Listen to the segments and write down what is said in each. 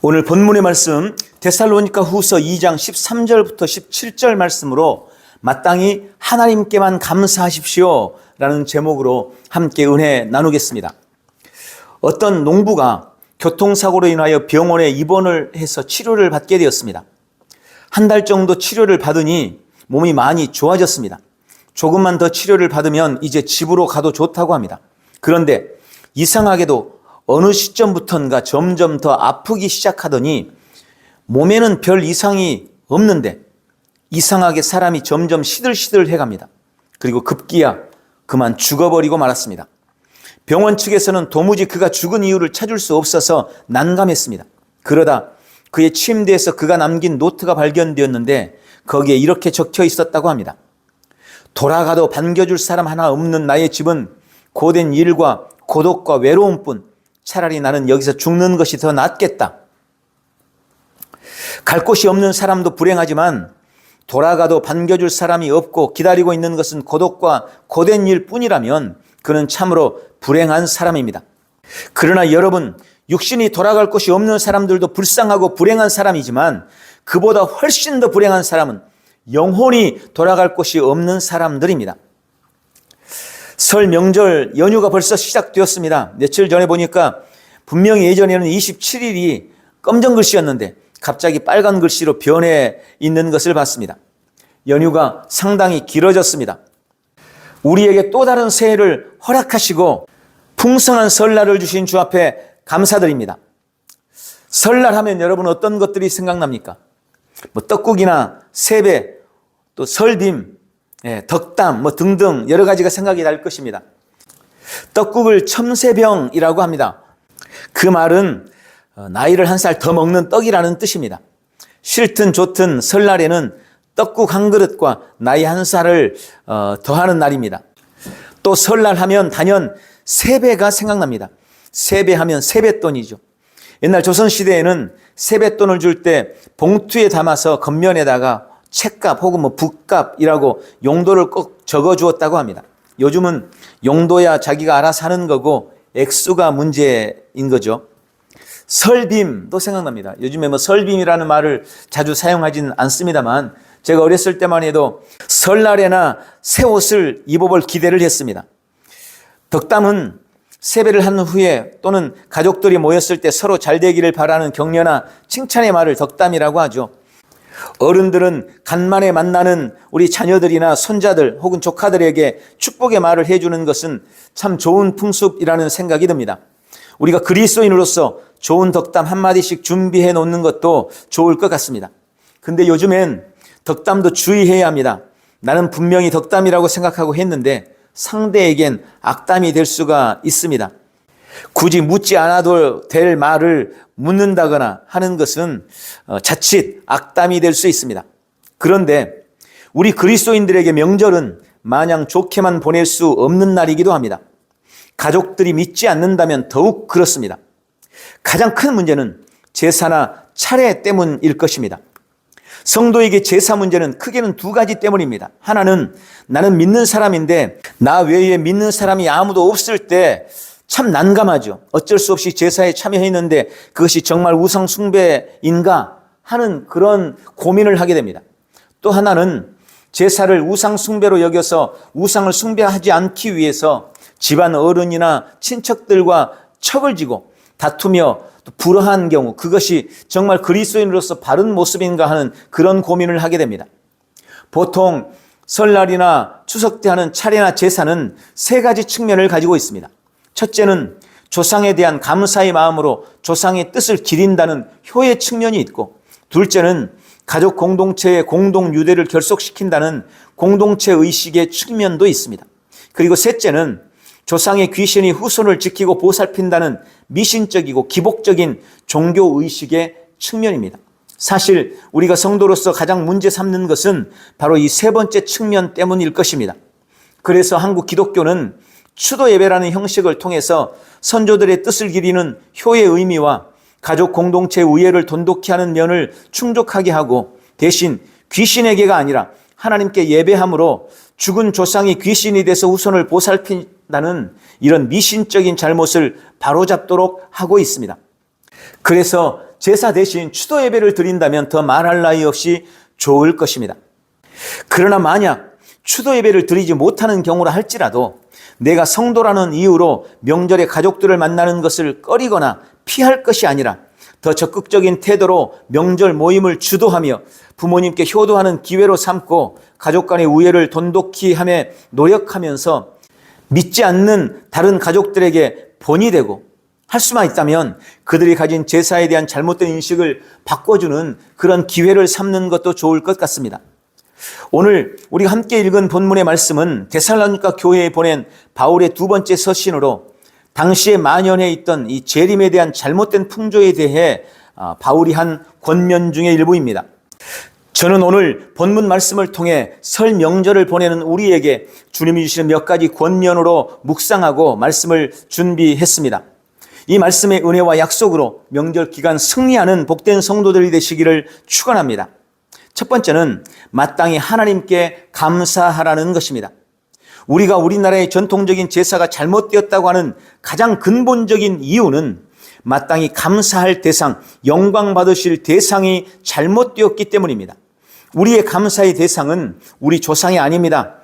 오늘 본문의 말씀 데살로니가 후서 2장 13절부터 17절 말씀으로 마땅히 하나님께만 감사하십시오 라는 제목으로 함께 은혜 나누겠습니다. 어떤 농부가 교통사고로 인하여 병원에 입원을 해서 치료를 받게 되었습니다. 한 달 정도 치료를 받으니 몸이 많이 좋아졌습니다. 조금만 더 치료를 받으면 이제 집으로 가도 좋다고 합니다. 그런데 이상하게도 어느 시점부터인가 점점 더 아프기 시작하더니 몸에는 별 이상이 없는데 이상하게 사람이 점점 시들시들해 갑니다. 그리고 급기야 그만 죽어버리고 말았습니다. 병원 측에서는 도무지 그가 죽은 이유를 찾을 수 없어서 난감했습니다. 그러다 그의 침대에서 그가 남긴 노트가 발견되었는데 거기에 이렇게 적혀 있었다고 합니다. 돌아가도 반겨줄 사람 하나 없는 나의 집은 고된 일과 고독과 외로움뿐. 차라리 나는 여기서 죽는 것이 더 낫겠다. 갈 곳이 없는 사람도 불행하지만 돌아가도 반겨줄 사람이 없고 기다리고 있는 것은 고독과 고된 일 뿐이라면 그는 참으로 불행한 사람입니다. 그러나 여러분, 육신이 돌아갈 곳이 없는 사람들도 불쌍하고 불행한 사람이지만 그보다 훨씬 더 불행한 사람은 영혼이 돌아갈 곳이 없는 사람들입니다. 설 명절 연휴가 벌써 시작되었습니다. 며칠 전에 보니까 분명히 예전에는 27일이 검정 글씨였는데 갑자기 빨간 글씨로 변해 있는 것을 봤습니다. 연휴가 상당히 길어졌습니다. 우리에게 또 다른 새해를 허락하시고 풍성한 설날을 주신 주 앞에 감사드립니다. 설날 하면 여러분 어떤 것들이 생각납니까? 떡국이나 세배, 또 설빔, 덕담 등등 여러 가지가 생각이 날 것입니다. 떡국을 첨세병이라고 합니다. 그 말은 나이를 한 살 더 먹는 떡이라는 뜻입니다. 싫든 좋든 설날에는 떡국 한 그릇과 나이 한 살을 더하는 날입니다. 또 설날 하면 단연 세배가 생각납니다. 세배하면 세뱃돈이죠. 옛날 조선시대에는 세뱃돈을 줄 때 봉투에 담아서 겉면에다가 책값 혹은 붓값이라고 용도를 꼭 적어주었다고 합니다. 요즘은 용도야 자기가 알아서 하는 거고 액수가 문제인 거죠. 설빔도 생각납니다. 요즘에 설빔이라는 말을 자주 사용하지는 않습니다만 제가 어렸을 때만 해도 설날에나 새 옷을 입어볼 기대를 했습니다. 덕담은 세배를 한 후에 또는 가족들이 모였을 때 서로 잘 되기를 바라는 격려나 칭찬의 말을 덕담이라고 하죠. 어른들은 간만에 만나는 우리 자녀들이나 손자들 혹은 조카들에게 축복의 말을 해주는 것은 참 좋은 풍습이라는 생각이 듭니다. 우리가 그리스도인으로서 좋은 덕담 한마디씩 준비해 놓는 것도 좋을 것 같습니다. 근데 요즘엔 덕담도 주의해야 합니다. 나는 분명히 덕담이라고 생각하고 했는데 상대에겐 악담이 될 수가 있습니다. 굳이 묻지 않아도 될 말을 묻는다거나 하는 것은 자칫 악담이 될 수 있습니다. 그런데 우리 그리스도인들에게 명절은 마냥 좋게만 보낼 수 없는 날이기도 합니다. 가족들이 믿지 않는다면 더욱 그렇습니다. 가장 큰 문제는 제사나 차례 때문일 것입니다. 성도에게 제사 문제는 크게는 두 가지 때문입니다. 하나는 나는 믿는 사람인데 나 외에 믿는 사람이 아무도 없을 때 참 난감하죠. 어쩔 수 없이 제사에 참여했는데 그것이 정말 우상 숭배인가 하는 그런 고민을 하게 됩니다. 또 하나는 제사를 우상 숭배로 여겨서 우상을 숭배하지 않기 위해서 집안 어른이나 친척들과 척을 지고 다투며 또 불화한 경우 그것이 정말 그리스도인으로서 바른 모습인가 하는 그런 고민을 하게 됩니다. 보통 설날이나 추석 때 하는 차례나 제사는 세 가지 측면을 가지고 있습니다. 첫째는 조상에 대한 감사의 마음으로 조상의 뜻을 기린다는 효의 측면이 있고, 둘째는 가족 공동체의 공동 유대를 결속시킨다는 공동체 의식의 측면도 있습니다. 그리고 셋째는 조상의 귀신이 후손을 지키고 보살핀다는 미신적이고 기복적인 종교 의식의 측면입니다. 사실 우리가 성도로서 가장 문제 삼는 것은 바로 이 세 번째 측면 때문일 것입니다. 그래서 한국 기독교는 추도 예배라는 형식을 통해서 선조들의 뜻을 기리는 효의 의미와 가족 공동체의 우애를 돈독히 하는 면을 충족하게 하고 대신 귀신에게가 아니라 하나님께 예배함으로 죽은 조상이 귀신이 돼서 후손을 보살핀다는 이런 미신적인 잘못을 바로잡도록 하고 있습니다. 그래서 제사 대신 추도 예배를 드린다면 더 말할 나위 없이 좋을 것입니다. 그러나 만약 추도 예배를 드리지 못하는 경우라 할지라도 내가 성도라는 이유로 명절에 가족들을 만나는 것을 꺼리거나 피할 것이 아니라 더 적극적인 태도로 명절 모임을 주도하며 부모님께 효도하는 기회로 삼고 가족 간의 우애를 돈독히 하며 노력하면서 믿지 않는 다른 가족들에게 본이 되고 할 수만 있다면 그들이 가진 제사에 대한 잘못된 인식을 바꿔주는 그런 기회를 삼는 것도 좋을 것 같습니다. 오늘 우리가 함께 읽은 본문의 말씀은 데살로니가 교회에 보낸 바울의 두 번째 서신으로 당시에 만연해 있던 이 재림에 대한 잘못된 풍조에 대해 바울이 한 권면 중의 일부입니다. 저는 오늘 본문 말씀을 통해 설 명절을 보내는 우리에게 주님이 주시는 몇 가지 권면으로 묵상하고 말씀을 준비했습니다. 이 말씀의 은혜와 약속으로 명절 기간 승리하는 복된 성도들이 되시기를 축원합니다. 첫 번째는 마땅히 하나님께 감사하라는 것입니다. 우리가 우리나라의 전통적인 제사가 잘못되었다고 하는 가장 근본적인 이유는 마땅히 감사할 대상, 영광 받으실 대상이 잘못되었기 때문입니다. 우리의 감사의 대상은 우리 조상이 아닙니다.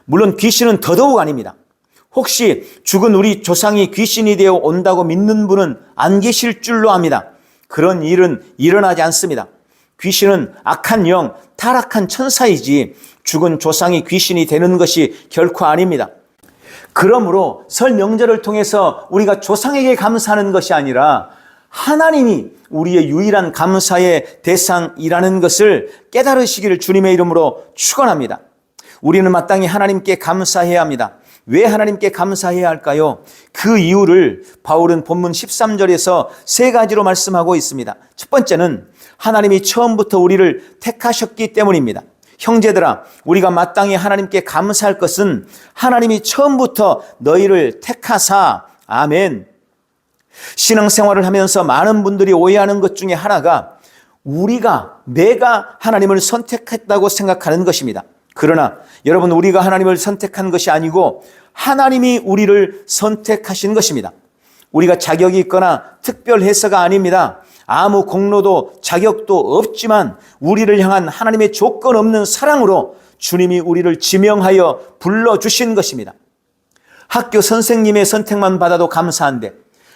물론 귀신은 더더욱 아닙니다. 혹시 죽은 우리 조상이 귀신이 되어 온다고 믿는 분은 안 계실 줄로 압니다. 그런 일은 일어나지 않습니다. 귀신은 악한 영, 타락한 천사이지 죽은 조상이 귀신이 되는 것이 결코 아닙니다. 그러므로 설 명절을 통해서 우리가 조상에게 감사하는 것이 아니라 하나님이 우리의 유일한 감사의 대상이라는 것을 깨달으시기를 주님의 이름으로 축원합니다. 우리는 마땅히 하나님께 감사해야 합니다. 왜 하나님께 감사해야 할까요? 그 이유를 바울은 본문 13절에서 세 가지로 말씀하고 있습니다. 첫 번째는 하나님이 처음부터 우리를 택하셨기 때문입니다. 형제들아, 우리가 마땅히 하나님께 감사할 것은 하나님이 처음부터 너희를 택하사, 아멘. 신앙생활을 하면서 많은 분들이 오해하는 것 중에 하나가 내가 하나님을 선택했다고 생각하는 것입니다. 그러나 여러분, 우리가 하나님을 선택한 것이 아니고 하나님이 우리를 선택하신 것입니다. 우리가 자격이 있거나 특별해서가 아닙니다. 아무 공로도 자격도 없지만 우리를 향한 하나님의 조건 없는 사랑으로 주님이 우리를 지명하여 불러주신 것입니다. 학교 선생님의 선택만 받아도 감사한데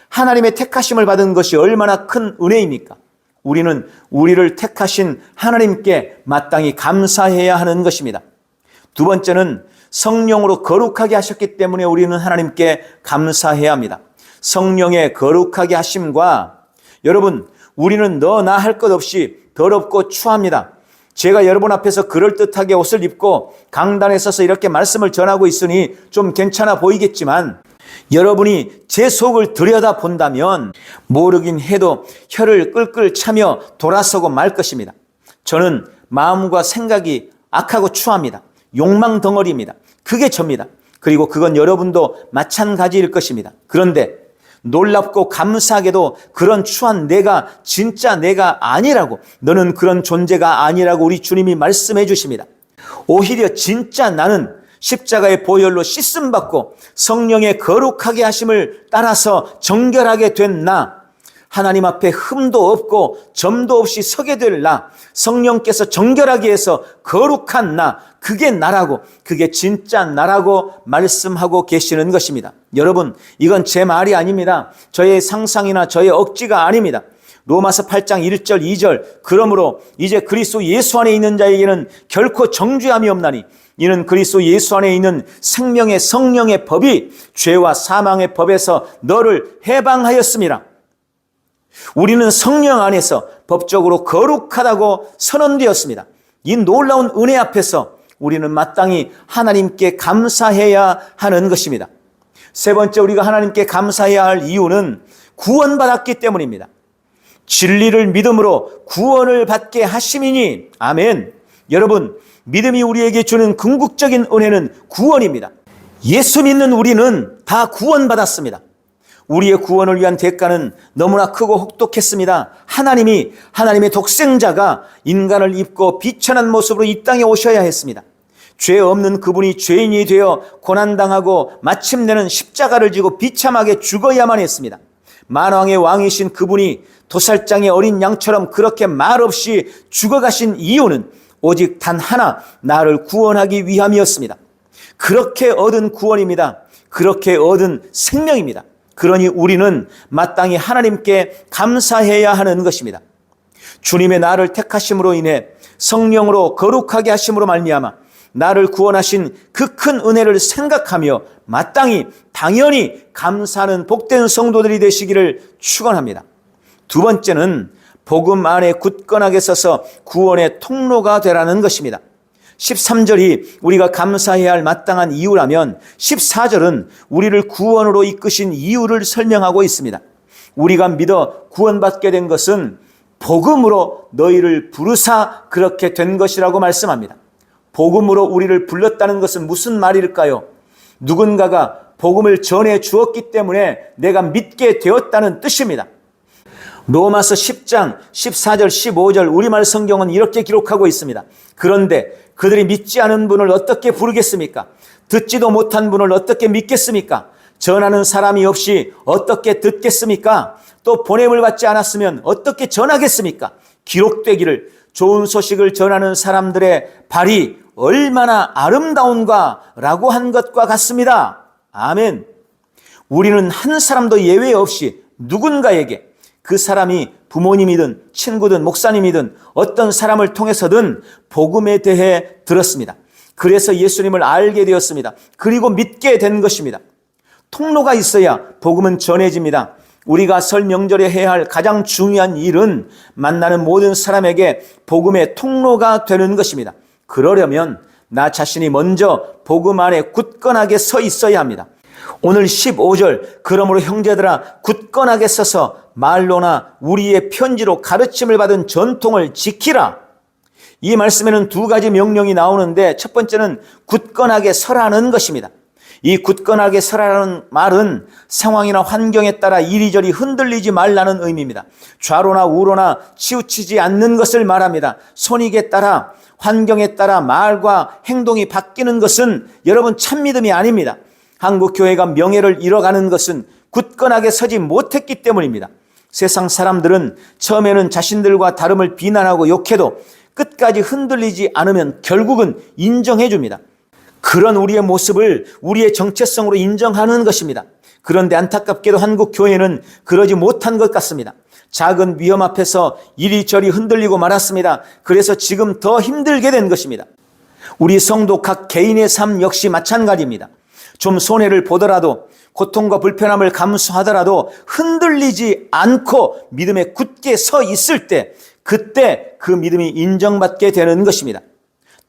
하나님의 택하심을 받은 것이 얼마나 큰 은혜입니까? 우리는 우리를 택하신 하나님께 마땅히 감사해야 하는 것입니다. 두 번째는 성령으로 거룩하게 하셨기 때문에 우리는 하나님께 감사해야 합니다. 성령의 거룩하게 하심과 여러분, 우리는 너나 할 것 없이 더럽고 추합니다. 제가 여러분 앞에서 그럴듯하게 옷을 입고 강단에 서서 이렇게 말씀을 전하고 있으니 좀 괜찮아 보이겠지만 여러분이 제 속을 들여다본다면 모르긴 해도 혀를 끌끌 차며 돌아서고 말 것입니다. 저는 마음과 생각이 악하고 추합니다. 욕망 덩어리입니다. 그게 접니다. 그리고 그건 여러분도 마찬가지일 것입니다. 그런데 놀랍고 감사하게도 그런 추한 내가 진짜 내가 아니라고, 너는 그런 존재가 아니라고 우리 주님이 말씀해 주십니다. 오히려 진짜 나는 십자가의 보혈로 씻음받고 성령의 거룩하게 하심을 따라서 정결하게 된 나, 하나님 앞에 흠도 없고 점도 없이 서게 될 나, 성령께서 정결하게 해서 거룩한 나, 그게 나라고, 그게 진짜 나라고 말씀하고 계시는 것입니다. 여러분, 이건 제 말이 아닙니다. 저의 상상이나 저의 억지가 아닙니다. 로마서 8장 1절 2절 그러므로 이제 그리스도 예수 안에 있는 자에게는 결코 정죄함이 없나니 이는 그리스도 예수 안에 있는 생명의 성령의 법이 죄와 사망의 법에서 너를 해방하였습니다. 우리는 성령 안에서 법적으로 거룩하다고 선언되었습니다. 이 놀라운 은혜 앞에서 우리는 마땅히 하나님께 감사해야 하는 것입니다. 세 번째, 우리가 하나님께 감사해야 할 이유는 구원받았기 때문입니다. 진리를 믿음으로 구원을 받게 하심이니, 아멘. 여러분, 믿음이 우리에게 주는 궁극적인 은혜는 구원입니다. 예수 믿는 우리는 다 구원받았습니다. 우리의 구원을 위한 대가는 너무나 크고 혹독했습니다. 하나님의 독생자가 인간을 입고 비천한 모습으로 이 땅에 오셔야 했습니다. 죄 없는 그분이 죄인이 되어 고난당하고 마침내는 십자가를 지고 비참하게 죽어야만 했습니다. 만왕의 왕이신 그분이 도살장의 어린 양처럼 그렇게 말없이 죽어가신 이유는 오직 단 하나, 나를 구원하기 위함이었습니다. 그렇게 얻은 구원입니다. 그렇게 얻은 생명입니다. 그러니 우리는 마땅히 하나님께 감사해야 하는 것입니다. 주님의 나를 택하심으로 인해 성령으로 거룩하게 하심으로 말미암아 나를 구원하신 그 큰 은혜를 생각하며 마땅히 당연히 감사하는 복된 성도들이 되시기를 축원합니다. 두 번째는 복음 안에 굳건하게 서서 구원의 통로가 되라는 것입니다. 13절이 우리가 감사해야 할 마땅한 이유라면 14절은 우리를 구원으로 이끄신 이유를 설명하고 있습니다. 우리가 믿어 구원받게 된 것은 복음으로 너희를 부르사 그렇게 된 것이라고 말씀합니다. 복음으로 우리를 불렀다는 것은 무슨 말일까요? 누군가가 복음을 전해 주었기 때문에 내가 믿게 되었다는 뜻입니다. 로마서 10장 14절 15절 우리말 성경은 이렇게 기록하고 있습니다. 그런데 그들이 믿지 않은 분을 어떻게 부르겠습니까? 듣지도 못한 분을 어떻게 믿겠습니까? 전하는 사람이 없이 어떻게 듣겠습니까? 또 보냄을 받지 않았으면 어떻게 전하겠습니까? 기록되기를 좋은 소식을 전하는 사람들의 발이 얼마나 아름다운가 라고 한 것과 같습니다. 아멘. 우리는 한 사람도 예외 없이 누군가에게 그 사람이 부모님이든 친구든 목사님이든 어떤 사람을 통해서든 복음에 대해 들었습니다. 그래서 예수님을 알게 되었습니다. 그리고 믿게 된 것입니다. 통로가 있어야 복음은 전해집니다. 우리가 설 명절에 해야 할 가장 중요한 일은 만나는 모든 사람에게 복음의 통로가 되는 것입니다. 그러려면 나 자신이 먼저 복음 안에 굳건하게 서 있어야 합니다. 오늘 15절 그러므로 형제들아 굳건하게 서서 말로나 우리의 편지로 가르침을 받은 전통을 지키라. 이 말씀에는 두 가지 명령이 나오는데 첫 번째는 굳건하게 서라는 것입니다. 이 굳건하게 서라는 말은 상황이나 환경에 따라 이리저리 흔들리지 말라는 의미입니다. 좌로나 우로나 치우치지 않는 것을 말합니다. 손익에 따라 환경에 따라 말과 행동이 바뀌는 것은 여러분 참믿음이 아닙니다. 한국 교회가 명예를 잃어가는 것은 굳건하게 서지 못했기 때문입니다. 세상 사람들은 처음에는 자신들과 다름을 비난하고 욕해도 끝까지 흔들리지 않으면 결국은 인정해 줍니다. 그런 우리의 모습을 우리의 정체성으로 인정하는 것입니다. 그런데 안타깝게도 한국 교회는 그러지 못한 것 같습니다. 작은 위험 앞에서 이리저리 흔들리고 말았습니다. 그래서 지금 더 힘들게 된 것입니다. 우리 성도 각 개인의 삶 역시 마찬가지입니다. 좀 손해를 보더라도 고통과 불편함을 감수하더라도 흔들리지 않고 믿음에 굳게 서 있을 때 그때 그 믿음이 인정받게 되는 것입니다.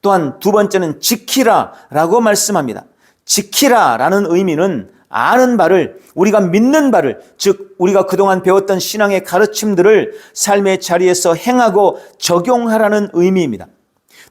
또한 두 번째는 지키라라고 말씀합니다. 지키라라는 의미는 아는 바를, 우리가 믿는 바를, 즉 우리가 그동안 배웠던 신앙의 가르침들을 삶의 자리에서 행하고 적용하라는 의미입니다.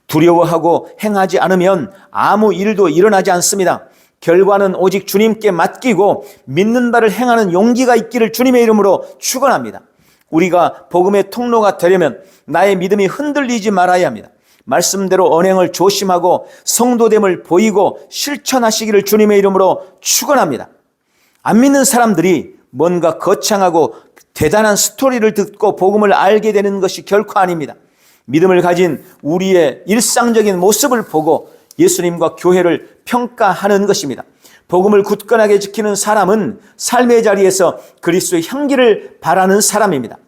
두려워하고 행하지 않으면 아무 일도 일어나지 않습니다. 결과는 오직 주님께 맡기고 믿는 바를 행하는 용기가 있기를 주님의 이름으로 축원합니다. 우리가 복음의 통로가 되려면 나의 믿음이 흔들리지 말아야 합니다. 말씀대로 언행을 조심하고 성도됨을 보이고 실천하시기를 주님의 이름으로 축원합니다. 안 믿는 사람들이 뭔가 거창하고 대단한 스토리를 듣고 복음을 알게 되는 것이 결코 아닙니다. 믿음을 가진 우리의 일상적인 모습을 보고 예수님과 교회를 평가하는 것입니다. 복음을 굳건하게 지키는 사람은 삶의 자리에서 그리스도의 향기를 바라는 사람입니다.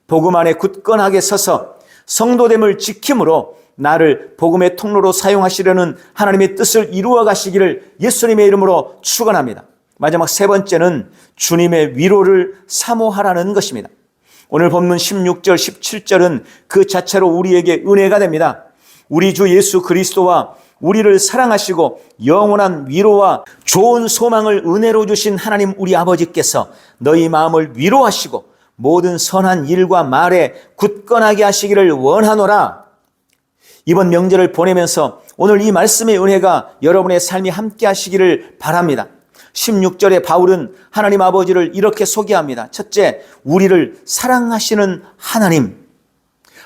복음 안에 굳건하게 서서 성도됨을 지킴으로 나를 복음의 통로로 사용하시려는 하나님의 뜻을 이루어 가시기를 예수님의 이름으로 축원합니다. 마지막 세 번째는 주님의 위로를 사모하라는 것입니다. 오늘 본문 16절, 17절은 그 자체로 우리에게 은혜가 됩니다. 우리 주 예수 그리스도와 우리를 사랑하시고 영원한 위로와 좋은 소망을 은혜로 주신 하나님 우리 아버지께서 너희 마음을 위로하시고 모든 선한 일과 말에 굳건하게 하시기를 원하노라. 이번 명절을 보내면서 오늘 이 말씀의 은혜가 여러분의 삶이 함께 하시기를 바랍니다. 16절에 바울은 하나님 아버지를 이렇게 소개합니다. 첫째, 우리를 사랑하시는 하나님.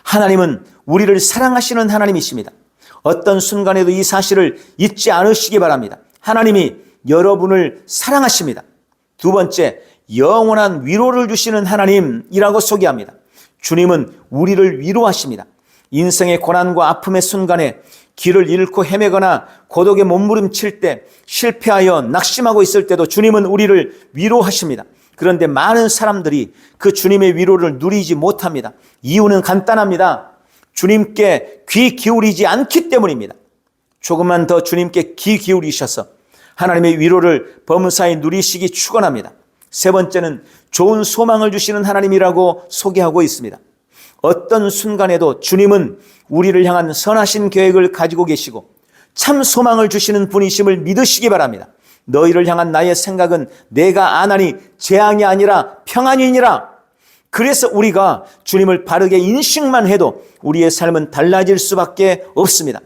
하나님은 우리를 사랑하시는 하나님이십니다. 어떤 순간에도 이 사실을 잊지 않으시기 바랍니다. 하나님이 여러분을 사랑하십니다. 두 번째, 영원한 위로를 주시는 하나님이라고 소개합니다. 주님은 우리를 위로하십니다. 인생의 고난과 아픔의 순간에 길을 잃고 헤매거나 고독에 몸부림칠 때, 실패하여 낙심하고 있을 때도 주님은 우리를 위로하십니다. 그런데 많은 사람들이 그 주님의 위로를 누리지 못합니다. 이유는 간단합니다. 주님께 귀 기울이지 않기 때문입니다. 조금만 더 주님께 귀 기울이셔서 하나님의 위로를 범사에 누리시기 축원합니다. 세 번째는 좋은 소망을 주시는 하나님이라고 소개하고 있습니다. 어떤 순간에도 주님은 우리를 향한 선하신 계획을 가지고 계시고 참 소망을 주시는 분이심을 믿으시기 바랍니다. 너희를 향한 나의 생각은 내가 아나니 재앙이 아니라 평안이니라. 그래서 우리가 주님을 바르게 인식만 해도 우리의 삶은 달라질 수밖에 없습니다.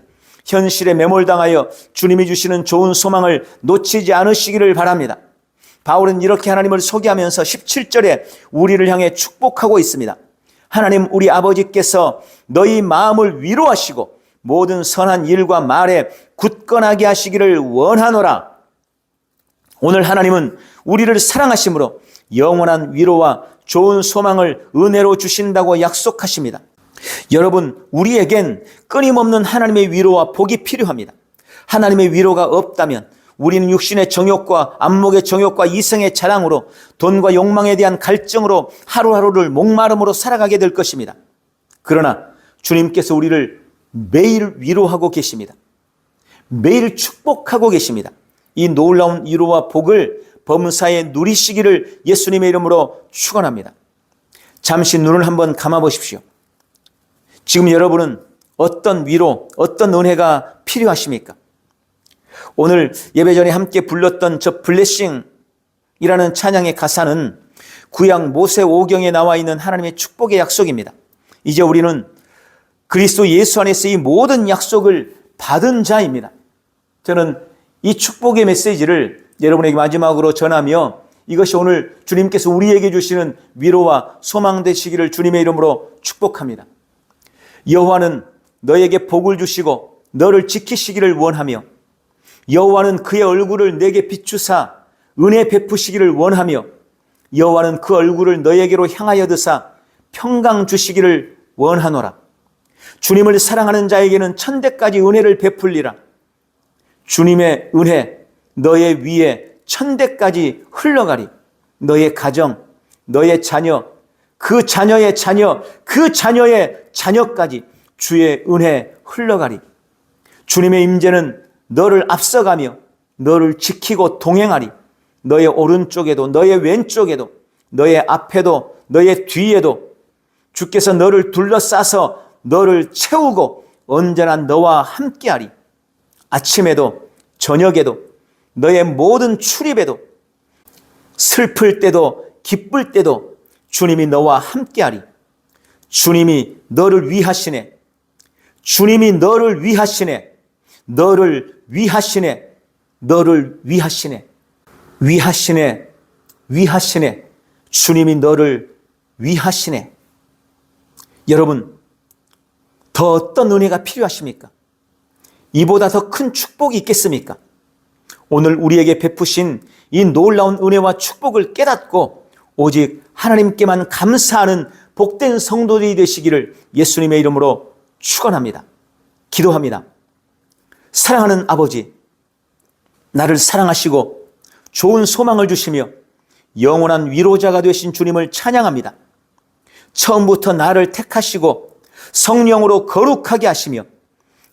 현실에 매몰당하여 주님이 주시는 좋은 소망을 놓치지 않으시기를 바랍니다. 바울은 이렇게 하나님을 소개하면서 17절에 우리를 향해 축복하고 있습니다. 하나님 우리 아버지께서 너희 마음을 위로하시고 모든 선한 일과 말에 굳건하게 하시기를 원하노라. 오늘 하나님은 우리를 사랑하심으로 영원한 위로와 좋은 소망을 은혜로 주신다고 약속하십니다. 여러분, 우리에겐 끊임없는 하나님의 위로와 복이 필요합니다. 하나님의 위로가 없다면 우리는 육신의 정욕과 안목의 정욕과 이성의 자랑으로 돈과 욕망에 대한 갈증으로 하루하루를 목마름으로 살아가게 될 것입니다. 그러나 주님께서 우리를 매일 위로하고 계십니다. 매일 축복하고 계십니다. 이 놀라운 위로와 복을 범사에 누리시기를 예수님의 이름으로 축원합니다. 잠시 눈을 한번 감아 보십시오. 지금 여러분은 어떤 위로, 어떤 은혜가 필요하십니까? 오늘 예배 전에 함께 불렀던 저 블레싱이라는 찬양의 가사는 구약 모세오경에 나와 있는 하나님의 축복의 약속입니다. 이제 우리는 그리스도 예수 안에서 이 모든 약속을 받은 자입니다. 저는 이 축복의 메시지를 여러분에게 마지막으로 전하며 이것이 오늘 주님께서 우리에게 주시는 위로와 소망 되시기를 주님의 이름으로 축복합니다. 여호와는 너에게 복을 주시고 너를 지키시기를 원하며 여호와는 그의 얼굴을 내게 비추사 은혜 베푸시기를 원하며 여호와는 그 얼굴을 너에게로 향하여 드사 평강 주시기를 원하노라. 주님을 사랑하는 자에게는 천대까지 은혜를 베풀리라. 주님의 은혜 너의 위에 천대까지 흘러가리. 너의 가정, 너의 자녀, 그 자녀의 자녀, 그 자녀의 자녀까지 주의 은혜 흘러가리. 주님의 임재는 너를 앞서가며 너를 지키고 동행하리. 너의 오른쪽에도 너의 왼쪽에도 너의 앞에도 너의 뒤에도 주께서 너를 둘러싸서 너를 채우고 언제나 너와 함께하리. 아침에도 저녁에도 너의 모든 출입에도 슬플 때도 기쁠 때도 주님이 너와 함께하리. 주님이 너를 위하시네. 주님이 너를 위하시네. 너를 위하시네. 너를 위하시네. 위하시네. 위하시네. 주님이 너를 위하시네. 여러분, 더 어떤 은혜가 필요하십니까? 이보다 더 큰 축복이 있겠습니까? 오늘 우리에게 베푸신 이 놀라운 은혜와 축복을 깨닫고 오직 하나님께만 감사하는 복된 성도들이 되시기를 예수님의 이름으로 축원합니다. 기도합니다. 사랑하는 아버지, 나를 사랑하시고 좋은 소망을 주시며 영원한 위로자가 되신 주님을 찬양합니다. 처음부터 나를 택하시고 성령으로 거룩하게 하시며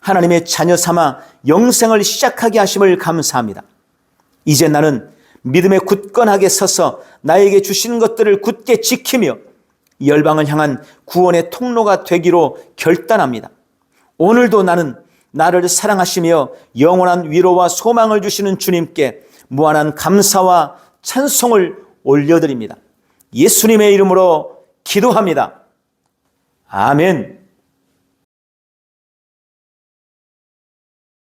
하나님의 자녀 삼아 영생을 시작하게 하심을 감사합니다. 이제 나는 믿음에 굳건하게 서서 나에게 주신 것들을 굳게 지키며 열방을 향한 구원의 통로가 되기로 결단합니다. 오늘도 나는 나를 사랑하시며 영원한 위로와 소망을 주시는 주님께 무한한 감사와 찬송을 올려드립니다. 예수님의 이름으로 기도합니다. 아멘.